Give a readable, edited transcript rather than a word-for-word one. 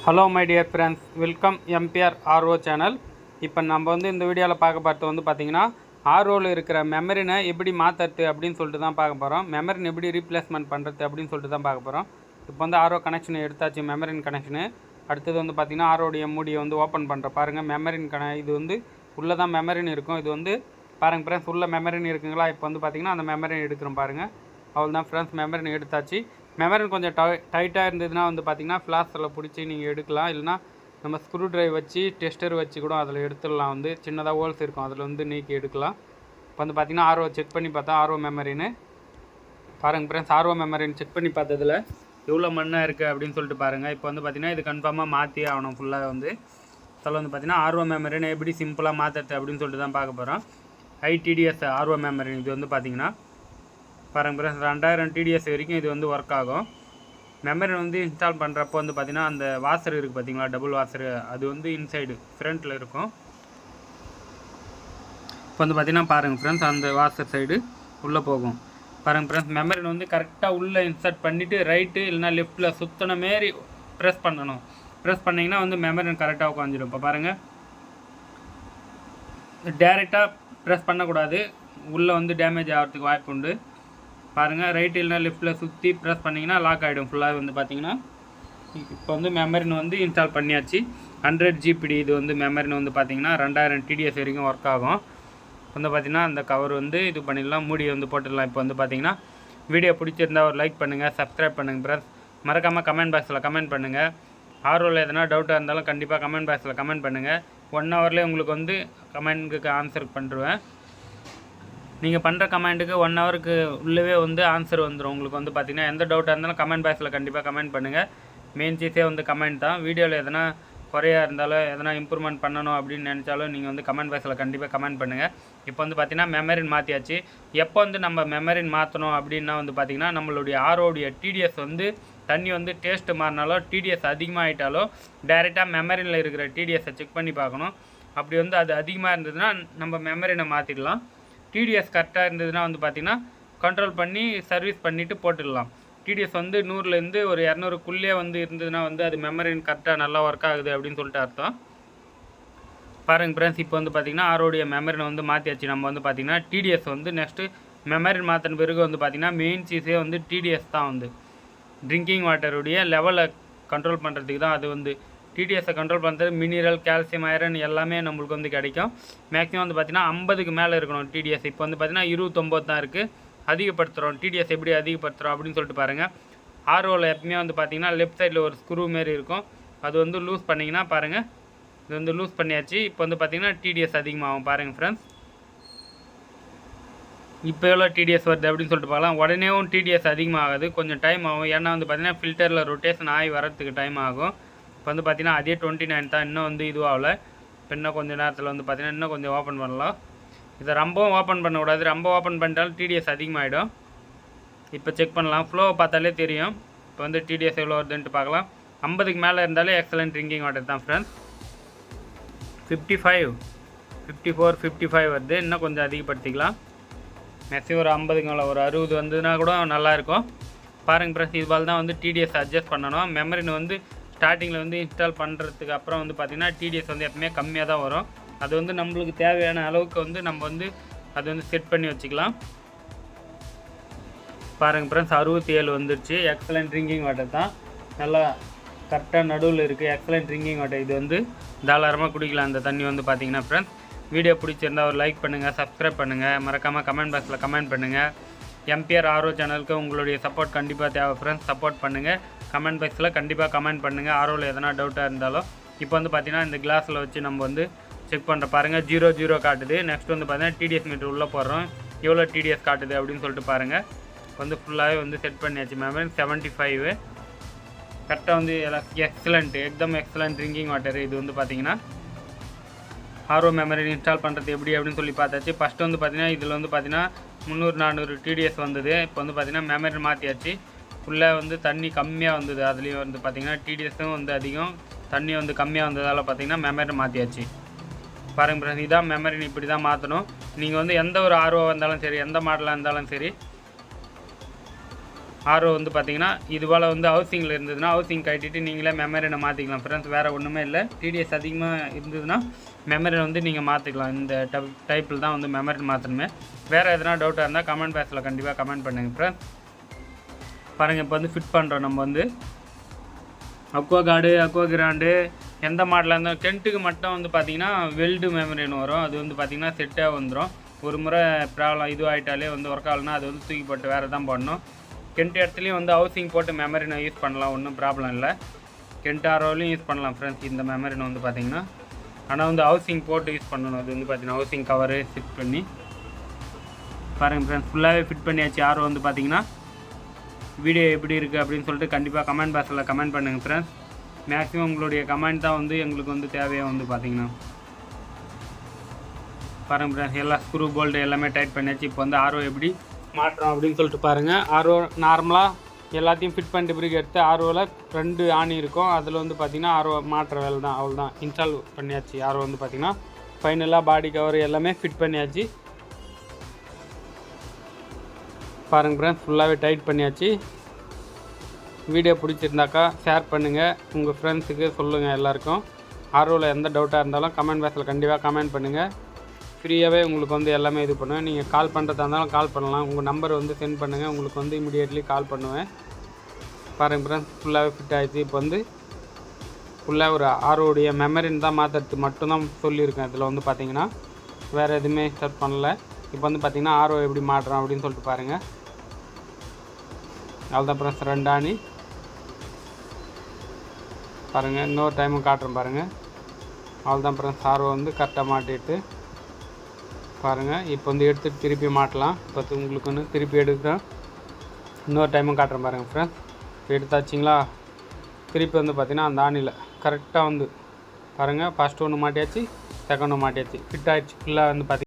Hello my dear friends, welcome MBR RO channel. இப்போ நம்ம இந்த வீடியோவில் பார்க்க பார்த்து பார்த்தீங்கன்னா ஆர்ஓவில் இருக்கிற மெமரினை எப்படி மாற்றுறது அப்படின்னு சொல்லிட்டு தான் பார்க்க போகிறோம். மெமரின் எப்படி ரீப்ளேஸ்மெண்ட் பண்ணுறது அப்படின்னு சொல்லிட்டு தான் பார்க்க போகிறோம். இப்போ ஆர்ஓ கனெக்ஷன் எடுத்தாச்சு, மெமரின் கனெக்ஷனு. அடுத்தது பார்த்தீங்கன்னா ஆர்ஓடைய மூடியை ஓப்பன் பண்ணுற பாருங்கள். மெமரின் இது உள்ளே தான் மெமரின் இருக்கும். இது பாருங்கள் ஃப்ரெண்ட்ஸ், உள்ள மெமரின் இருக்குங்களா. இப்போ பார்த்தீங்கன்னா அந்த மெமரின் எடுக்கிறோம் பாருங்கள். அவ்வளோ தான் ஃப்ரெண்ட்ஸ், மெமரின் எடுத்தாச்சு. மெமரின் கொஞ்சம் டைட்டாக இருந்ததுன்னா பார்த்தீங்கன்னா ஃப்ளாஸில் பிடிச்சி நீங்கள் எடுக்கலாம். இல்லைனா நம்ம ஸ்க்ரூ ட்ரைவ் வச்சு டெஸ்டர் வச்சு கூட அதில் எடுத்துடலாம். சின்னதாக ஹோல்ஸ் இருக்கும், அதில் நீக்கி எடுக்கலாம். இப்போ பார்த்தீங்கன்னா ஆர்ஓ செக் பண்ணி பார்த்தா ஆர்ஓ மெமரின்னு பாருங்கள் ஃப்ரெண்ட்ஸ். ஆர்ஓ மெமரின் செக் பண்ணி பார்த்ததில் எவ்வளோ மண்ணாக இருக்குது அப்படின்னு சொல்லிட்டு பாருங்கள். இப்போ பார்த்தீங்கன்னா இது கன்ஃபார்மாக மாற்றி ஆகணும் ஃபுல்லாக அதில் பார்த்தீங்கன்னா ஆர்ஓ மெமரின் எப்படி சிம்பிளாக மாற்றுறது அப்படின்னு சொல்லிட்டு தான் பார்க்க போகிறோம். ஐடிடிஎஸ் ஆர்ஓ மெமரின் இது பார்த்தீங்கன்னா பாருங்கள் ஃப்ரெண்ட்ஸ், 2000 டிடிஎஸ் வரைக்கும் இது ஒர்க் ஆகும். மெமரின் இன்ஸ்டால் பண்ணுறப்போ பார்த்தீங்கன்னா அந்த வாசர் இருக்குது பார்த்தீங்களா, டபுள் வாசர், அது இன்சைடு ஃப்ரண்ட்டில் இருக்கும். இப்போ பார்த்தீங்கன்னா பாருங்கள் ஃப்ரெண்ட்ஸ், அந்த வாசர் சைடு உள்ளே போகும். பாருங்கள் ஃப்ரெண்ட்ஸ், மெமரின் கரெக்டாக உள்ளே இன்சர்ட் பண்ணிவிட்டு ரைட்டு இல்லைனா லெஃப்ட்டில் சுற்றின மாரி ப்ரெஸ் பண்ணணும். ப்ரெஸ் பண்ணிங்கன்னா மெமரின் கரெக்டாக உட்காந்துடும். இப்போ பாருங்கள், டேரெக்டாக ப்ரெஸ் பண்ணக்கூடாது, உள்ளே டேமேஜ் ஆகிறதுக்கு வாய்ப்பு உண்டு. பாருங்கள், ரைட் இல்லைனா லெஃப்ட்டில் சுற்றி ப்ரெஸ் பண்ணிங்கன்னா லாக் ஆகிடும் ஃபுல்லாக. பார்த்தீங்கன்னா இப்போ மெமரின் இன்ஸ்டால் பண்ணியாச்சு. 100 ஜிபிடி இது மெமரின் பார்த்தீங்கன்னா 2000 டிடிஎஸ் வரைக்கும் ஒர்க் ஆகும். பார்த்தீங்கன்னா அந்த கவர் இது பண்ணிடலாம், மூடி போட்டுடலாம். இப்போ பார்த்தீங்கன்னா வீடியோ பிடிச்சிருந்தா ஒரு லைக் பண்ணுங்கள், சப்ஸ்கிரைப் பண்ணுங்கள் ஃப்ரெண்ட்ஸ். மறக்காமல் கமெண்ட் பாக்ஸில் கமெண்ட் பண்ணுங்கள். ஆர்ஓவில் எதனா டவுட்டாக இருந்தாலும் கண்டிப்பாக கமெண்ட் பாக்ஸில் கமெண்ட் பண்ணுங்கள். 1 ஹவர்லேயே உங்களுக்கு கமெண்ட்டுக்கு ஆன்சர் பண்ணுறேன். நீங்கள் பண்ணுற கமெண்ட்டுக்கு 1 ஹவருக்கு உள்ளவே ஆன்சர் வந்துடும். உங்களுக்கு பார்த்தீங்கன்னா எந்த டவுட்டாக இருந்தாலும் கமெண்ட் பாக்ஸில் கண்டிப்பாக கமெண்ட் பண்ணுங்கள். மெயின் சீஸே கமெண்ட் தான். வீடியோவில் எதனா குறையாக இருந்தாலும் எதனா இம்ப்ரூவ்மெண்ட் பண்ணணும் அப்படின்னு நினச்சாலும் நீங்கள் கமெண்ட் பாக்ஸில் கண்டிப்பாக கமெண்ட் பண்ணுங்கள். இப்போ பார்த்தீங்கன்னா மெமரின் மாற்றியாச்சு. எப்போ நம்ம மெமரின் மாற்றணும் அப்படின்னா பார்த்தீங்கன்னா நம்மளுடைய ஆர்ஓடைய டிடிஎஸ் தண்ணி டேஸ்ட்டு மாறினாலோ டிடிஎஸ் அதிகமாகிட்டாலோ டைரெக்டாக மெமரியில் இருக்கிற டிடிஎஸை செக் பண்ணி பார்க்கணும். அப்படி அது அதிகமாக இருந்ததுன்னா நம்ம மெமரினை மாற்றிடலாம். டிடிஎஸ் கரெக்டாக இருந்ததுன்னா பார்த்தீங்கன்னா கண்ட்ரோல் பண்ணி சர்வீஸ் பண்ணிவிட்டு போட்டுடலாம். டிடிஎஸ் 100லேருந்து ஒரு 200க்குள்ளே இருந்ததுன்னா அது மெமரின் கரெக்டாக நல்லா ஒர்க் ஆகுது அப்படின்னு சொல்லிட்டு அர்த்தம். பாருங்கள் ஃப்ரெண்ட்ஸ், இப்போ பார்த்தீங்கன்னா ஆரோடைய மெமரினை மாற்றியாச்சு. நம்ம பார்த்தீங்கன்னா டிடிஎஸ் நெக்ஸ்ட்டு மெமரின் மாற்றின பிறகு பார்த்தீங்கன்னா மெயின் சீஸே டிடிஎஸ் தான். ட்ரிங்கிங் வாட்டருடைய லெவலை கண்ட்ரோல் பண்ணுறதுக்கு தான் அது டிடிஎஸை கண்ட்ரோல் பண்ணுறது. மினரல், கால்சியம், ஐரன் எல்லாமே நம்மளுக்கு கிடைக்கும். மேக்ஸிமம் பார்த்தீங்கன்னா 50க்கு மேலே இருக்கணும் டிடிஎஸ். இப்போ பார்த்தீங்கன்னா 29 தான் இருக்குது. அதிகப்படுத்துகிறோம். டிடிஎஸ் எப்படி அதிகப்படுத்துகிறோம் அப்படின்னு சொல்லிட்டு பாருங்கள். ஆர்ஓவில் எப்பவுமே பார்த்தீங்கன்னா லெஃப்ட் சைடில் ஒரு ஸ்க்ரூ மாரி இருக்கும், அது லூஸ் பண்ணிங்கன்னா பாருங்கள், இது லூஸ் பண்ணியாச்சு. இப்போ பார்த்தீங்கன்னா டிடிஎஸ் அதிகமாகும். பாருங்கள் ஃப்ரெண்ட்ஸ், இப்போ எவ்வளோ டிடிஎஸ் வருது அப்படின்னு சொல்லிட்டு பார்க்கலாம். உடனேவும் டிடிஎஸ் அதிகமாகாது, கொஞ்சம் டைம் ஆகும். ஏன்னா பார்த்தீங்கன்னா ஃபில்டரில் ரொட்டேஷன் ஆகி வரத்துக்கு டைம் ஆகும். இப்போ பார்த்தீங்கன்னா அதே 29 தான், இன்னும் இதுவாகல. இப்போ இன்னும் கொஞ்சம் நேரத்தில் பார்த்தீங்கன்னா இன்னும் கொஞ்சம் ஓப்பன் பண்ணலாம். இதை ரொம்பவும் ஓப்பன் பண்ணக்கூடாது, ரொம்ப ஓப்பன் பண்ணிட்டாலும் டிடிஎஸ் அதிகமாகிடும். இப்போ செக் பண்ணலாம், ஃப்ளோவை பார்த்தாலே தெரியும். இப்போ டிடிஎஸ் எவ்வளோ வருதுன்ட்டு பார்க்கலாம். 50க்கு மேலே இருந்தாலே எக்ஸலண்ட் ட்ரிங்கிங் வாட்டர் தான் ஃப்ரெண்ட்ஸ். 55, 54, 55 வருது. இன்னும் கொஞ்சம் அதிகப்படுத்திக்கலாம். மேக்ஸிமம் ஒரு 50க்கு மேலே ஒரு 60 வந்ததுன்னா கூட நல்லாயிருக்கும். பாருங்கள் ஃப்ரெண்ட்ஸ், இதுபால் தான் டிடிஎஸ் அட்ஜஸ்ட் பண்ணணும். மெமரின் ஸ்டார்டிங்கில் இன்ஸ்டால் பண்ணுறதுக்கு அப்புறம் பார்த்தீங்கன்னா டிடிஎஸ் எப்பவுமே கம்மியாக தான் வரும். அது நம்மளுக்கு தேவையான அளவுக்கு நம்ம அது செட் பண்ணி வச்சுக்கலாம். பாருங்கள் ஃப்ரெண்ட்ஸ், 67 வந்துடுச்சு. எக்ஸலண்ட் ட்ரிங்கிங் வாட்டர் தான், நல்லா கரெக்டாக நடுவில் இருக்குது. எக்ஸலண்ட் ட்ரிங்கிங் வாட்டர் இது தாராளமாக குடிக்கலாம் அந்த தண்ணி பார்த்தீங்கன்னா ஃப்ரெண்ட்ஸ். வீடியோ பிடிச்சிருந்தால் ஒரு லைக் பண்ணுங்கள், சப்ஸ்கிரைப் பண்ணுங்கள், மறக்காமல் கமெண்ட் பாக்ஸில் கமெண்ட் பண்ணுங்கள். எம்பிஆர் ஆர்ஓ சேனலுக்கு உங்களுடைய சப்போர்ட் கண்டிப்பாக தேவை ஃப்ரெண்ட்ஸ். சப்போர்ட் பண்ணுங்கள், கமெண்ட் பாக்ஸில் கண்டிப்பாக கமெண்ட் பண்ணுங்கள். ஆர்ஓவில் எதனா டவுட்டாக இருந்தாலும். இப்போ பார்த்தீங்கன்னா இந்த கிளாஸில் வச்சு நம்ம செக் பண்ணுற பாருங்கள், 00 காட்டுது. நெக்ஸ்ட் பார்த்தீங்கன்னா டிடிஎஸ் மீட்டர் உள்ளே போடுறோம், எவ்வளோ டிடிஎஸ் காட்டுது அப்படின்னு சொல்லிட்டு பாருங்கள். ஃபுல்லாகவே செட் பண்ணியாச்சு. மெமரி 75 கரெக்டாக எக்ஸலண்ட், எக்தம் எக்ஸலண்ட் ட்ரிங்கிங் வாட்டர். இது பார்த்தீங்கன்னா ஆர்ஓ மெமரி இன்ஸ்டால் பண்ணுறது எப்படி அப்படின்னு சொல்லி பார்த்தாச்சு. ஃபஸ்ட்டு பார்த்தீங்கன்னா இதில் பார்த்தீங்கன்னா 300-400 டிடிஎஸ் வந்தது. இப்போ பார்த்தீங்கன்னா மெமரி மாற்றியாச்சு. ஃபுல்லாக தண்ணி கம்மியாக வந்தது. அதுலேயும் பார்த்தீங்கன்னா டிடிஎஸும் அதிகம், தண்ணி கம்மியாக வந்ததால் பார்த்தீங்கன்னா மெமரி மாற்றியாச்சு. பாருங்கள் ஃப்ரெண்ட்ஸ், இதான் மெமரின் இப்படி தான் மாற்றணும். நீங்கள் எந்த ஒரு ஆர்ஓ வந்தாலும் சரி, எந்த மாடலாக இருந்தாலும் சரி, ஆர்ஓ வந்து பார்த்தீங்கன்னா இது போல் வந்து ஹவுசிங்கில் இருந்ததுன்னா ஹவுசிங் கட்டிட்டு நீங்களே மெமரினை மாற்றிக்கலாம் ஃப்ரெண்ட்ஸ். வேறு ஒன்றுமே இல்லை. டிடிஎஸ் அதிகமாக இருந்ததுன்னா மெமரினை வந்து நீங்கள் மாற்றிக்கலாம். இந்த டைப்பில் தான் வந்து மெமரின் மாற்றணுமே. வேறு எதனா டவுட்டாக இருந்தால் கமெண்ட் பாக்ஸில் கண்டிப்பாக கமெண்ட் பண்ணுங்கள் ஃப்ரெண்ட்ஸ். பாருங்கள், இப்போ வந்து ஃபிட் பண்ணுறோம் நம்ம வந்து அக்வா கார்டு, அக்வா கிராண்டு எந்த மாடலாக இருந்தால் டென்ட்டுக்கு மட்டும் வந்து பார்த்திங்கன்னா வெல்டு மெமரின்னு வரும். அது வந்து பார்த்திங்கன்னா செட்டாக வந்துடும். ஒரு முறை ப்ராப்ளம் இது ஆகிட்டாலே வந்து ஒர்க் ஆகலைன்னா அது வந்து தூக்கி போட்டு வேறு தான் பண்ணணும். கெண்ட் இடத்துலையும் வந்து ஹவுசிங் போட்டு மெமரினை யூஸ் பண்ணலாம், ஒன்றும் ப்ராப்ளம் இல்லை. கெண்ட் ஆர்ஓலையும் யூஸ் பண்ணலாம் ஃப்ரெண்ட்ஸ் இந்த மெமரினை வந்து பார்த்திங்கன்னா. ஆனால் வந்து ஹவுசிங் போட்டு யூஸ் பண்ணணும். அது வந்து பார்த்திங்கன்னா ஹவுசிங் கவரு ஃபிட் பண்ணி பாருங்கள் ஃப்ரெண்ட்ஸ். ஃபுல்லாகவே ஃபிட் பண்ணியாச்சு. ஆர்ஓ வந்து பார்த்திங்கன்னா வீடியோ எப்படி இருக்குது அப்படின்னு சொல்லிட்டு கண்டிப்பாக கமெண்ட் பாக்ஸில் கமெண்ட் பண்ணுங்கள் ஃப்ரெண்ட்ஸ். மேக்ஸிமம் உங்களுடைய கமெண்ட் தான் வந்து எங்களுக்கு வந்து தேவையாக வந்து பார்த்திங்கன்னா. பாருங்கள் ஃப்ரெண்ட்ஸ், எல்லா ஸ்க்ரூ போல்டு எல்லாமே டைட் பண்ணியாச்சு. இப்போ வந்து ஆர்ஓ எப்படி மாட்டுறோம் அப்படின்னு சொல்லிட்டு பாருங்கள். ஆர்ஓ நார்மலாக எல்லாத்தையும் ஃபிட் பண்ணிட்டு பிறகு எடுத்து ஆர்ஓவில் 2 ஆணி இருக்கும். அதில் வந்து பார்த்திங்கன்னா ஆர்ஓ மாட்டுற வேலை தான், அவ்வளோ தான். இன்ஸ்டால் பண்ணியாச்சு. ஆர்ஓ வந்து பார்த்திங்கன்னா ஃபைனலாக பாடி கவர் எல்லாமே ஃபிட் பண்ணியாச்சு. பாருங்கள் ஃப்ரெண்ட்ஸ், ஃபுல்லாகவே டைட் பண்ணியாச்சு. வீடியோ பிடிச்சிருந்தாக்கா ஷேர் பண்ணுங்கள், உங்கள் ஃப்ரெண்ட்ஸுக்கு சொல்லுங்கள் எல்லாருக்கும். ஆர்ஓவில் எந்த டவுட்டாக இருந்தாலும் கமெண்ட் பாக்ஸில் கண்டிப்பாக கமெண்ட் பண்ணுங்கள். ஃப்ரீயாகவே உங்களுக்கு வந்து எல்லாமே இது பண்ணுவேன். நீங்கள் கால் பண்ணுறதா இருந்தாலும் கால் பண்ணலாம். உங்கள் நம்பர் வந்து சென்ட் பண்ணுங்கள், உங்களுக்கு வந்து இமிடியேட்லி கால் பண்ணுவேன். பாருங்கள் ஃப்ரெண்ட்ஸ், ஃபுல்லாகவே ஃபிட் ஆகிடுச்சு. இப்போ வந்து ஃபுல்லாக ஒரு ஆர்ஓடைய மெமரின் தான் மாற்றுறது மட்டும்தான் சொல்லியிருக்கேன். இதில் வந்து பார்த்திங்கன்னா வேறு எதுவுமே ஸ்டார்ட் பண்ணல. இப்போ வந்து பார்த்திங்கன்னா ஆர்ஓ எப்படி மாட்டுறோம் அப்படின்னு சொல்லிட்டு பாருங்கள். அவ்வளோதான் ஃப்ரெண்ட்ஸ், 2 ஆணி பாருங்கள். இன்னொரு டைமும் காட்டுறேன் பாருங்கள். அவ்வளோதான் ஃப்ரெண்ட்ஸ், ஆர்ஓ வந்து கரெக்டாக மாட்டிட்டு பாருங்கள். இப்போ வந்து எடுத்துகிட்டு திருப்பி மாட்டலாம். இப்போ உங்களுக்கு ஒன்று திருப்பி எடுக்கிறேன். இன்னொரு டைமும் காட்டுறேன் பாருங்கள் ஃப்ரெண்ட்ஸ். இப்போ எடுத்தாச்சிங்களா, திருப்பி வந்து பார்த்திங்கன்னா அந்த ஆணியில் கரெக்டாக வந்து பாருங்கள். ஃபஸ்ட்டு ஒன்று மாட்டியாச்சு, செகண்ட் ஒன்று மாட்டியாச்சு. ஃபிட் ஆகிடுச்சு ஃபுல்லாக வந்து பார்த்திங்கன்னா.